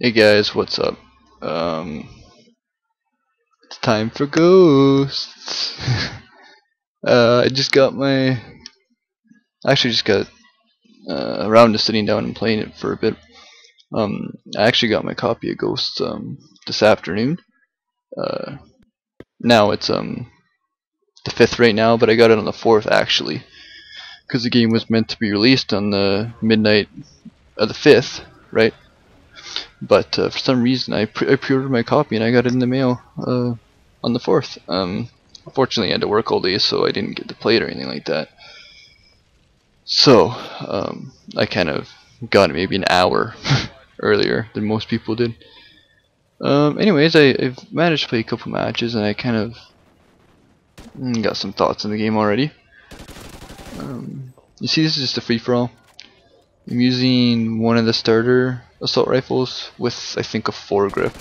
Hey guys, what's up? It's time for ghosts. I just got my. Actually, just got around to sitting down and playing it for a bit. I actually got my copy of Ghosts this afternoon. Uh, Now it's the 5th right now, but I got it on the 4th actually, because the game was meant to be released on the midnight of the 5th, right? But for some reason, I pre-ordered my copy and I got it in the mail on the 4th. Unfortunately, I had to work all day, so I didn't get to play it or anything like that. So I kind of got it maybe an hour earlier than most people did. Anyways, I've managed to play a couple matches, and I kind of got some thoughts on the game already. You see, this is just a free-for-all. I'm using one of the starter assault rifles with, I think, a foregrip,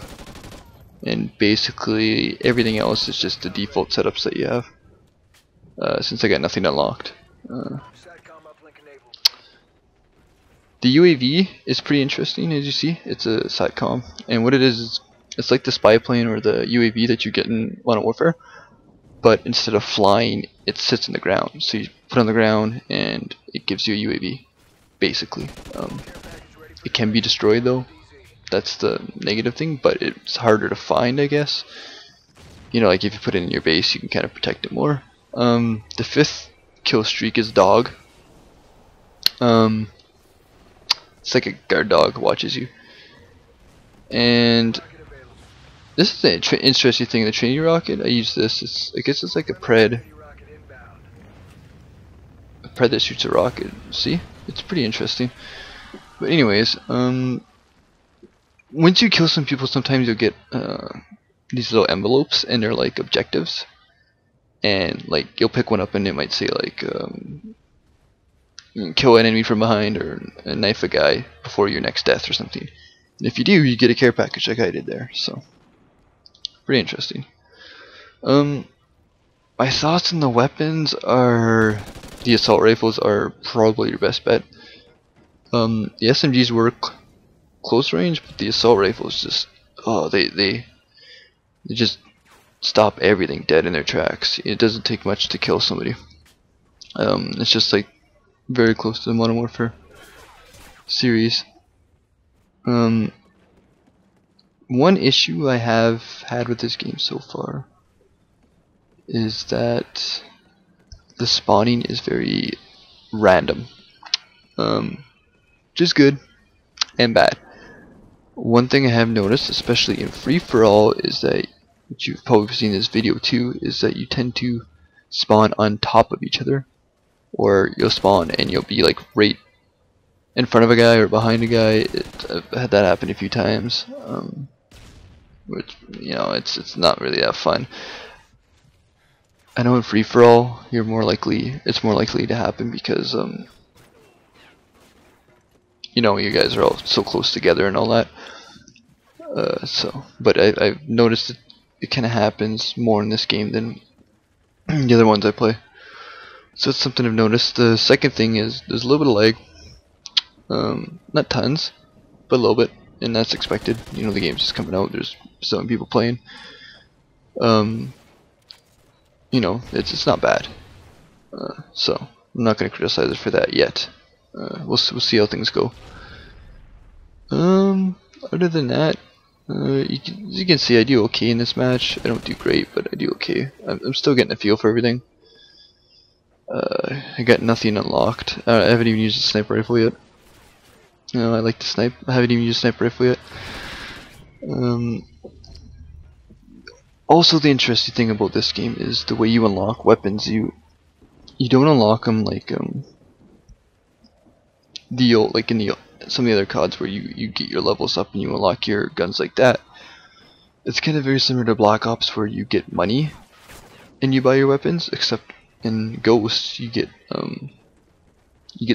and basically everything else is just the default setups that you have, since I got nothing unlocked. The UAV is pretty interesting, as you see. It's a SATCOM, and what it is it's like the spy plane or the UAV that you get in Modern Warfare, but instead of flying, it sits on the ground. So you put it on the ground and it gives you a UAV, basically. It can be destroyed though, that's the negative thing, but it's harder to find, I guess. You know, like if you put it in your base, you can kind of protect it more. The 5th kill streak is dog. It's like a guard dog watches you. And this is the interesting thing, the Trinity rocket. I use this. I guess it's like a pred that shoots a rocket. See, it's pretty interesting. But anyways, once you kill some people, sometimes you'll get these little envelopes, and they're like objectives. And like you'll pick one up, and it might say like kill an enemy from behind, or knife a guy before your next death, or something. And if you do, you get a care package like I did there. So pretty interesting. My thoughts on the weapons are the assault rifles are probably your best bet. The SMGs work close range, but the assault rifles just they just stop everything dead in their tracks. It doesn't take much to kill somebody. It's just like very close to the Modern Warfare series. One issue I have had with this game so far is that the spawning is very random, which is good and bad. One thing I have noticed, especially in free-for-all, is that, which you've probably seen in this video too, is that you tend to spawn on top of each other, or you'll spawn and you'll be like right in front of a guy or behind a guy. I've had that happen a few times, which, you know, it's not really that fun. I know in free for all it's more likely to happen because you know, you guys are all so close together and all that. But I've noticed it kind of happens more in this game than the other ones I play. So it's something I've noticed. The second thing is there's a little bit of lag, not tons, but a little bit, and that's expected. You know, the game's just coming out. There's so many people playing. You know, it's not bad. So I'm not going to criticize it for that yet. We'll see how things go. Other than that, you can see I do okay in this match. I don't do great, but I do okay. I'm still getting a feel for everything. I got nothing unlocked. I haven't even used a sniper rifle yet. No, I like to snipe. I haven't even used a sniper rifle yet. Also, the interesting thing about this game is the way you unlock weapons. You don't unlock them like like in the some of the other CODs where you get your levels up and you unlock your guns like that. It's kind of very similar to Black Ops, where you get money and you buy your weapons, except in Ghosts you get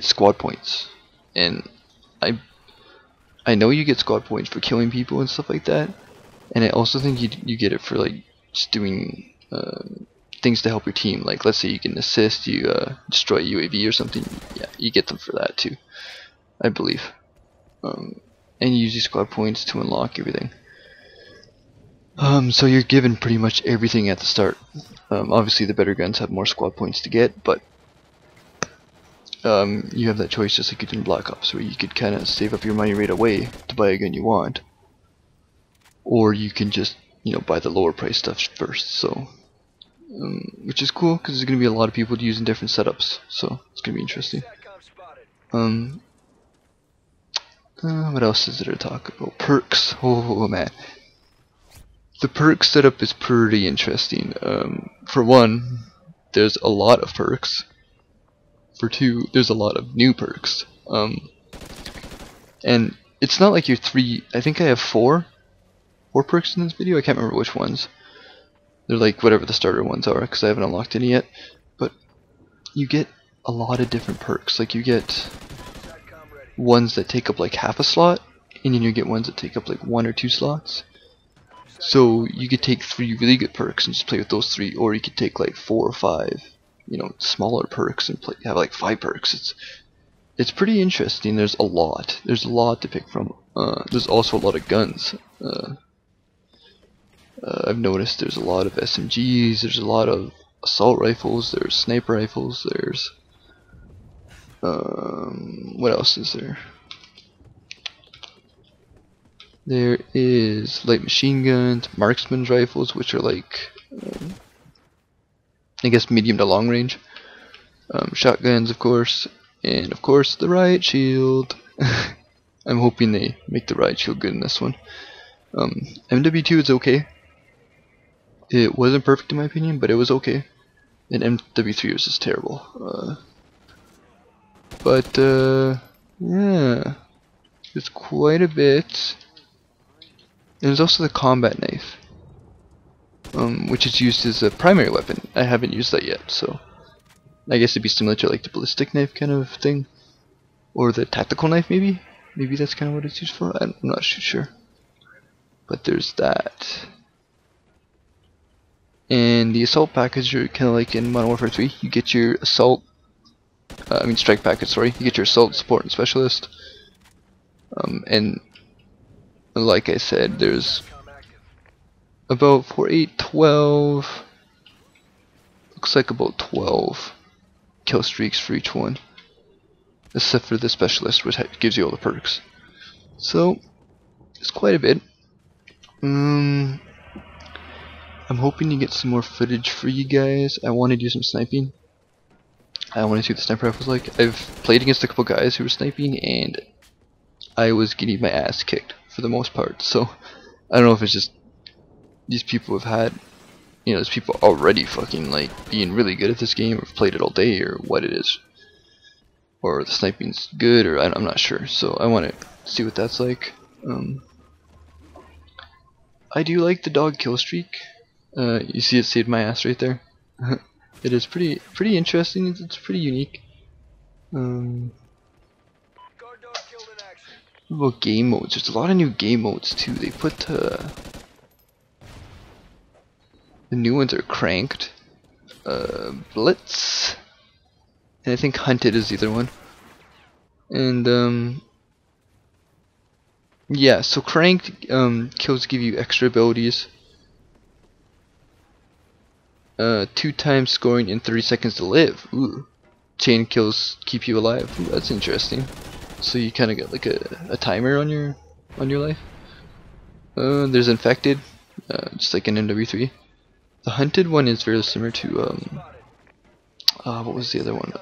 squad points, and I know you get squad points for killing people and stuff like that, and I also think you get it for like just doing things to help your team. Like let's say you can assist, you destroy a UAV or something. Yeah, you get them for that too, I believe. and you use your squad points to unlock everything. So you're given pretty much everything at the start. Obviously the better guns have more squad points to get, but you have that choice just like you did in Black Ops, where you could kind of save up your money right away to buy a gun you want, or you can just, you know, buy the lower price stuff first. So, which is cool because there's gonna be a lot of people using different setups, so it's gonna be interesting. What else is there to talk about? Perks. Oh man, the perk setup is pretty interesting. For one, there's a lot of perks. For two, there's a lot of new perks. And it's not like you're three. I think I have four perks in this video. I can't remember which ones. They're like whatever the starter ones are, because I haven't unlocked any yet. But you get a lot of different perks. Like you get ones that take up like half a slot, and then you get ones that take up like 1 or 2 slots. So you could take 3 really good perks and just play with those 3, or you could take like 4 or 5, you know, smaller perks and have like 5 perks. It's pretty interesting. There's a lot to pick from. There's also a lot of guns. I've noticed there's a lot of SMGs, there's a lot of assault rifles, there's sniper rifles, there's what else is there? There is light machine guns, marksman's rifles, which are like I guess medium to long range, shotguns of course, and of course the riot shield. I'm hoping they make the riot shield good in this one. MW2 is okay. It wasn't perfect in my opinion, but it was okay. And MW3 was just terrible. Yeah, there's quite a bit. There's also the combat knife, which is used as a primary weapon. I haven't used that yet, so I guess it'd be similar to like the ballistic knife kind of thing, or the tactical knife maybe. Maybe that's kind of what it's used for. I'm not sure. But there's that. And the assault package are kind of like in Modern Warfare 3. You get your assault, strike package, sorry. You get your assault, support, and specialist. And like I said, there's about 4, 8, 12. Looks like about 12 kill streaks for each one, except for the specialist, which gives you all the perks. So it's quite a bit. I'm hoping to get some more footage for you guys. I want to do some sniping. I want to see what the sniper rifle's like. I've played against a couple guys who were sniping, and I was getting my ass kicked for the most part. So I don't know if it's just these people have had, you know, there's people already fucking like being really good at this game, or have played it all day, or what it is, or the sniping's good, or I'm not sure. So I want to see what that's like. I do like the dog kill streak. You see it saved my ass right there. It is pretty interesting. It's pretty unique. What about game modes? There's a lot of new game modes too. They put the new ones are cranked, blitz, and I think hunted is the other one. And yeah, so cranked kills give you extra abilities. 2 times scoring in 30 seconds to live. Ooh. Chain kills keep you alive. Ooh, that's interesting. So you kind of get like a timer on your life. There's infected, just like in MW3. The hunted one is very similar to what was the other one?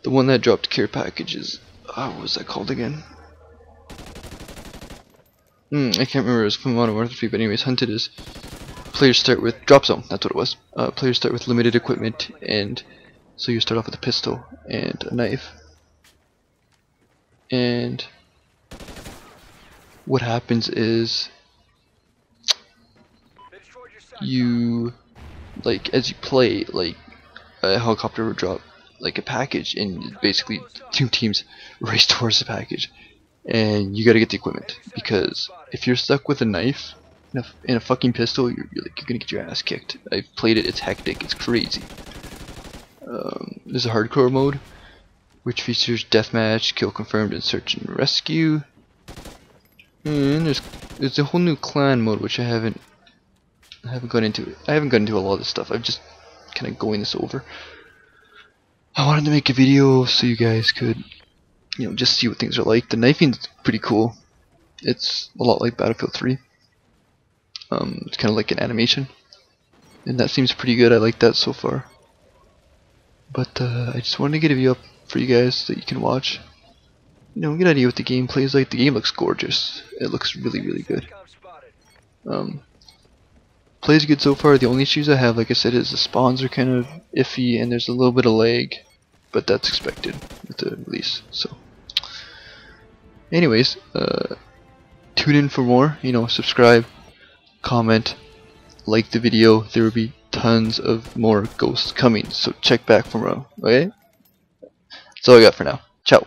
The one that dropped care packages. What was that called again? I can't remember. It was from Modern Warfare 3, but anyways, hunted is players start with drop zone. That's what it was. Players start with limited equipment, and so you start off with a pistol and a knife. And what happens is you, like, as you play, like a helicopter will drop like a package, and basically 2 teams race towards the package. And you gotta get the equipment, because if you're stuck with a knife and a fucking pistol, you're gonna get your ass kicked. I've played it, it's hectic, it's crazy. There's a hardcore mode, which features deathmatch, kill confirmed, and search and rescue. And there's a whole new clan mode which I haven't gone into. I haven't gone into a lot of this stuff. I'm just kind of going this over. I wanted to make a video so you guys could, you know, just see what things are like. The knifing's pretty cool. It's a lot like Battlefield 3. It's kind of like an animation, and that seems pretty good. I like that so far. But I just wanted to get a video up for you guys that you can watch. You know, get an idea what the gameplay is like. The game looks gorgeous. It looks really, really good. Plays good so far. The only issues I have, like I said, is the spawns are kind of iffy and there's a little bit of lag, but that's expected with the release. So, anyways, tune in for more. You know, subscribe, comment, like the video. There will be tons of more ghosts coming, so check back for more. Okay, that's all I got for now. Ciao.